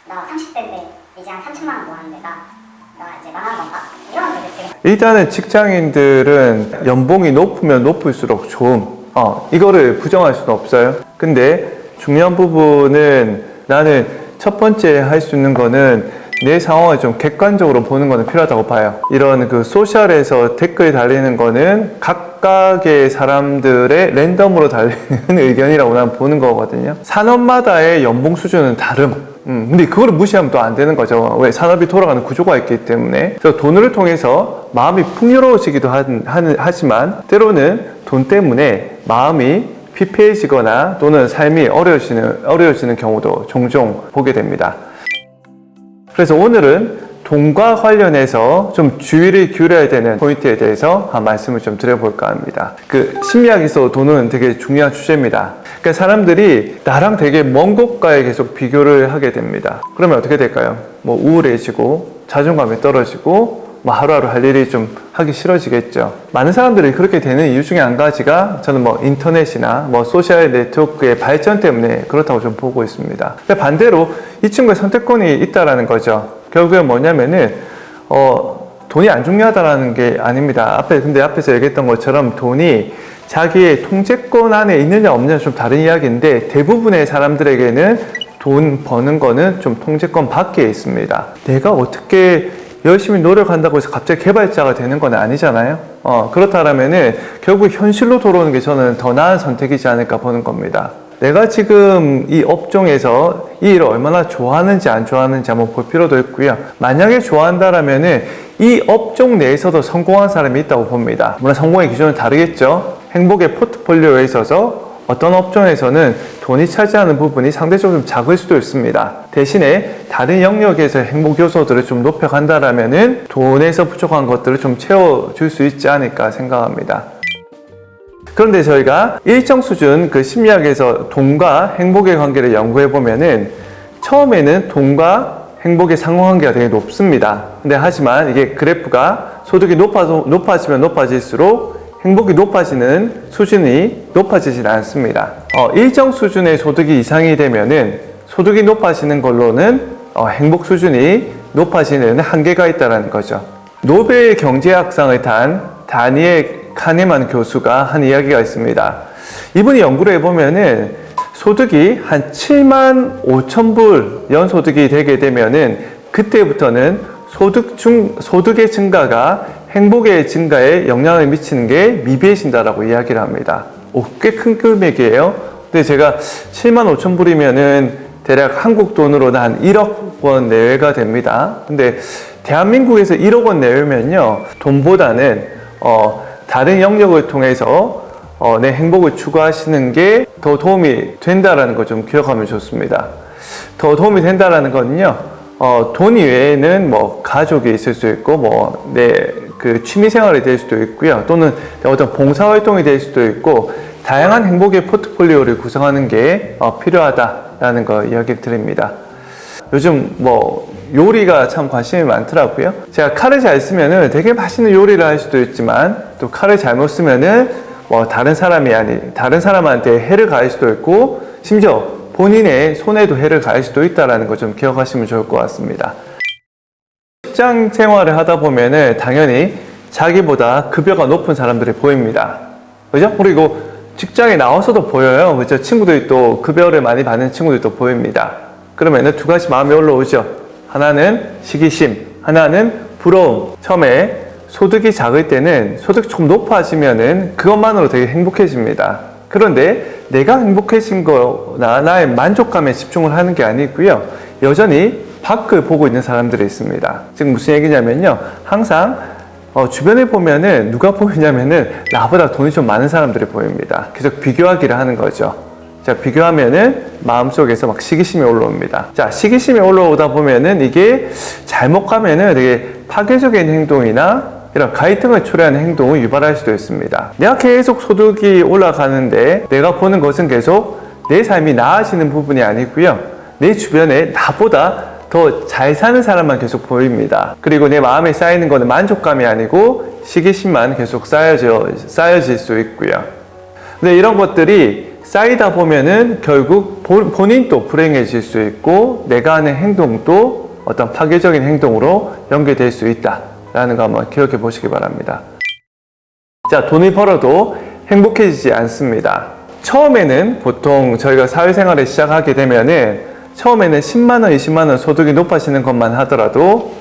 나 30대인데 이제 한 3천만 원 모았는 데가 나 이제 망한 건가? 이런 게 되게 일단은 직장인들은 연봉이 높으면 높을수록 좋음. 이거를 부정할 수는 없어요. 근데 중요한 부분은 나는 첫 번째 할 수 있는 거는 내 상황을 좀 객관적으로 보는 거는 필요하다고 봐요. 이런 그 소셜에서 댓글 달리는 거는 각각의 사람들의 랜덤으로 달리는 의견이라고 난 보는 거거든요. 산업마다의 연봉 수준은 다름. 근데 그거를 무시하면 또 안 되는 거죠. 왜? 산업이 돌아가는 구조가 있기 때문에. 그래서 돈을 통해서 마음이 풍요로워지기도 하지만 때로는 돈 때문에 마음이 피폐해지거나 또는 삶이 어려워지는 경우도 종종 보게 됩니다. 그래서 오늘은 돈과 관련해서 좀 주의를 기울여야 되는 포인트에 대해서 한 말씀을 좀 드려볼까 합니다. 심리학에서 돈은 되게 중요한 주제입니다. 그러니까 사람들이 나랑 되게 먼 곳과에 계속 비교를 하게 됩니다. 그러면 어떻게 될까요? 뭐 우울해지고 자존감이 떨어지고 뭐 하루하루 할 일이 좀 하기 싫어지겠죠. 많은 사람들이 그렇게 되는 이유 중에 한 가지가 저는 뭐 인터넷이나 뭐 소셜 네트워크의 발전 때문에 그렇다고 좀 보고 있습니다. 근데 반대로 이 친구의 선택권이 있다라는 거죠. 결국엔 뭐냐면은 돈이 안 중요하다라는 게 아닙니다. 근데 앞에서 얘기했던 것처럼 돈이 자기의 통제권 안에 있느냐 없느냐 좀 다른 이야기인데 대부분의 사람들에게는 돈 버는 거는 좀 통제권 밖에 있습니다. 내가 어떻게 열심히 노력한다고 해서 갑자기 개발자가 되는 건 아니잖아요. 그렇다면은 결국 현실로 돌아오는 게 저는 더 나은 선택이지 않을까 보는 겁니다. 내가 지금 이 업종에서 이 일을 얼마나 좋아하는지 안 좋아하는지 한번 볼 필요도 있고요. 만약에 좋아한다라면은 이 업종 내에서도 성공한 사람이 있다고 봅니다. 물론 성공의 기준은 다르겠죠. 행복의 포트폴리오에 있어서 어떤 업종에서는 돈이 차지하는 부분이 상대적으로 좀 작을 수도 있습니다. 대신에 다른 영역에서 행복 요소들을 좀 높여간다라면은 돈에서 부족한 것들을 좀 채워줄 수 있지 않을까 생각합니다. 그런데 저희가 일정 수준 심리학에서 돈과 행복의 관계를 연구해 보면은 처음에는 돈과 행복의 상호관계가 되게 높습니다. 근데 하지만 이게 그래프가 소득이 높아지면 높아질수록 행복이 높아지는 수준이 높아지진 않습니다. 일정 수준의 소득이 이상이 되면은 소득이 높아지는 걸로는 행복 수준이 높아지는 한계가 있다는 거죠. 노벨 경제학상을 탄 다니엘 카네만 교수가 한 이야기가 있습니다. 이분이 연구를 해보면은 소득이 한 7만 5천 불 연소득이 되게 되면은 그때부터는 소득의 증가가 행복의 증가에 영향을 미치는 게 미비해진다라고 이야기를 합니다. 꽤 큰 금액이에요. 근데 제가 7만 5천 불이면은 대략 한국 돈으로는 한 1억 원 내외가 됩니다. 근데 대한민국에서 1억 원 내외면요, 돈보다는 다른 영역을 통해서 내 행복을 추구하시는 게 더 도움이 된다라는 걸 좀 기억하면 좋습니다. 더 도움이 된다라는 거는요, 돈 이외에는 뭐 가족이 있을 수 있고 뭐 내 취미 생활이 될 수도 있고요, 또는 어떤 봉사 활동이 될 수도 있고 다양한 행복의 포트폴리오를 구성하는 게 필요하다라는 거 이야기를 드립니다. 요즘 뭐 요리가 참 관심이 많더라고요. 제가 칼을 잘 쓰면은 되게 맛있는 요리를 할 수도 있지만 또 칼을 잘못 쓰면은 뭐 다른 사람한테 해를 가할 수도 있고 심지어 본인의 손에도 해를 가할 수도 있다는 거 좀 기억하시면 좋을 것 같습니다. 직장 생활을 하다 보면은 당연히 자기보다 급여가 높은 사람들이 보입니다. 그죠? 그리고 직장에 나와서도 보여요. 그죠? 친구들이 또 급여를 많이 받는 친구들도 보입니다. 그러면은 두 가지 마음이 올라오죠. 하나는 시기심, 하나는 부러움. 처음에 소득이 작을 때는 소득이 조금 높아지면은 그것만으로 되게 행복해집니다. 그런데 내가 행복해진 거나 나의 만족감에 집중을 하는 게 아니고요, 여전히 밖을 보고 있는 사람들이 있습니다. 지금 무슨 얘기냐면요, 항상 주변에 보면은 누가 보이냐면은 나보다 돈이 좀 많은 사람들이 보입니다. 계속 비교하기를 하는 거죠. 자, 비교하면은 마음속에서 막 시기심이 올라옵니다. 자, 시기심이 올라오다 보면은 이게 잘못 가면은 되게 파괴적인 행동이나 이런 갈등을 초래하는 행동을 유발할 수도 있습니다. 내가 계속 소득이 올라가는데 내가 보는 것은 계속 내 삶이 나아지는 부분이 아니고요, 내 주변에 나보다 더 잘 사는 사람만 계속 보입니다. 그리고 내 마음에 쌓이는 것은 만족감이 아니고 시기심만 계속 쌓여질 수 있고요. 근데 이런 것들이 쌓이다 보면은 결국 본인도 불행해질 수 있고 내가 하는 행동도 어떤 파괴적인 행동으로 연결될 수 있다라는 거 한번 기억해 보시기 바랍니다. 자, 돈을 벌어도 행복해지지 않습니다. 처음에는 보통 저희가 사회생활을 시작하게 되면은 처음에는 10만원, 20만원 소득이 높아지는 것만 하더라도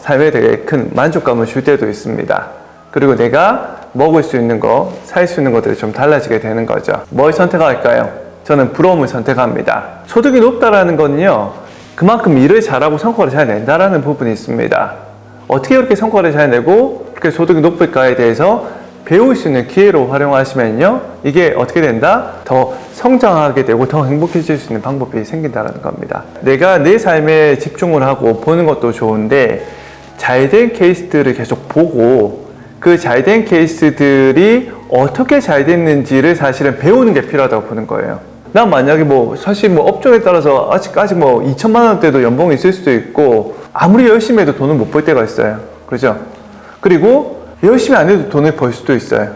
삶에 되게 큰 만족감을 줄 때도 있습니다. 그리고 내가 먹을 수 있는 거, 살 수 있는 것들이 좀 달라지게 되는 거죠. 뭘 선택할까요? 저는 부러움을 선택합니다. 소득이 높다라는 거는요, 그만큼 일을 잘하고 성과를 잘 낸다라는 부분이 있습니다. 어떻게 그렇게 성과를 잘 내고 그렇게 소득이 높을까에 대해서 배울 수 있는 기회로 활용하시면요, 이게 어떻게 된다? 더 성장하게 되고 더 행복해질 수 있는 방법이 생긴다는 겁니다. 내가 내 삶에 집중을 하고 보는 것도 좋은데 잘된 케이스들을 계속 보고 그 잘된 케이스들이 어떻게 잘 됐는지를 사실은 배우는 게 필요하다고 보는 거예요. 난 만약에 사실 업종에 따라서 아직까지 2천만 원대도 연봉이 있을 수도 있고 아무리 열심히 해도 돈을 못 벌 때가 있어요. 그죠? 그리고 열심히 안 해도 돈을 벌 수도 있어요.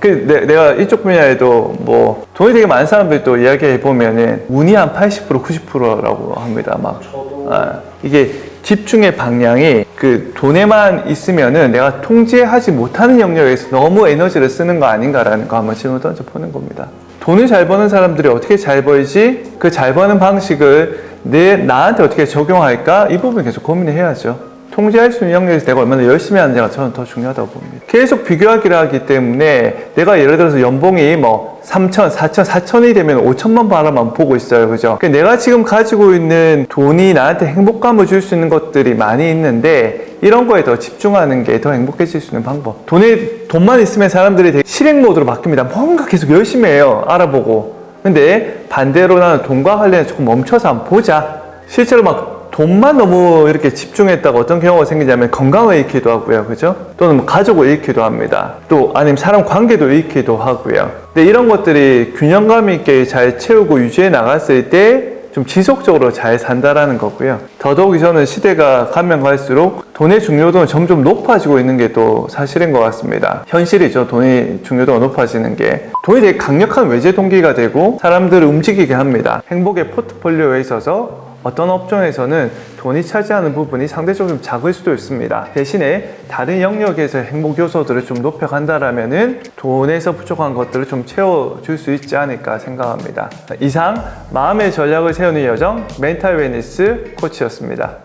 내가 이쪽 분야에도 돈이 되게 많은 사람들도 이야기해 보면은 운이 한 80%, 90%라고 합니다. 이게 집중의 방향이 그 돈에만 있으면은 내가 통제하지 못하는 영역에서 너무 에너지를 쓰는 거 아닌가라는 거 한번 질문 던져 보는 겁니다. 돈을 잘 버는 사람들이 어떻게 잘 벌지? 그 잘 버는 방식을 나한테 어떻게 적용할까? 이 부분 계속 고민을 해야죠. 통제할 수 있는 영역에서 내가 얼마나 열심히 하느냐가 저는 더 중요하다고 봅니다. 계속 비교하기를 하기 때문에 내가 예를 들어서 연봉이 3천, 4천, 4천이 되면 5천만 바라만 보고 있어요. 그죠? 내가 지금 가지고 있는 돈이 나한테 행복감을 줄 수 있는 것들이 많이 있는데 이런 거에 더 집중하는 게 더 행복해질 수 있는 방법. 돈만 있으면 사람들이 되게 실행 모드로 바뀝니다. 뭔가 계속 열심히 해요. 알아보고. 근데 반대로 나는 돈과 관련해서 조금 멈춰서 한번 보자. 실제로 돈만 너무 이렇게 집중했다가 어떤 경우가 생기냐면 건강을 잃기도 하고요. 그죠? 또는 가족을 잃기도 합니다. 또 아니면 사람 관계도 잃기도 하고요. 근데 이런 것들이 균형감 있게 잘 채우고 유지해 나갔을 때 좀 지속적으로 잘 산다라는 거고요. 더더욱이 저는 시대가 가면 갈수록 돈의 중요도는 점점 높아지고 있는 게 또 사실인 것 같습니다. 현실이죠. 돈의 중요도가 높아지는 게. 돈이 되게 강력한 외제 동기가 되고 사람들을 움직이게 합니다. 행복의 포트폴리오에 있어서 어떤 업종에서는 돈이 차지하는 부분이 상대적으로 좀 작을 수도 있습니다. 대신에 다른 영역에서 행복 요소들을 좀 높여간다라면은 돈에서 부족한 것들을 좀 채워줄 수 있지 않을까 생각합니다. 이상 마음의 전략을 세우는 여정 멘탈 웰니스 코치였습니다.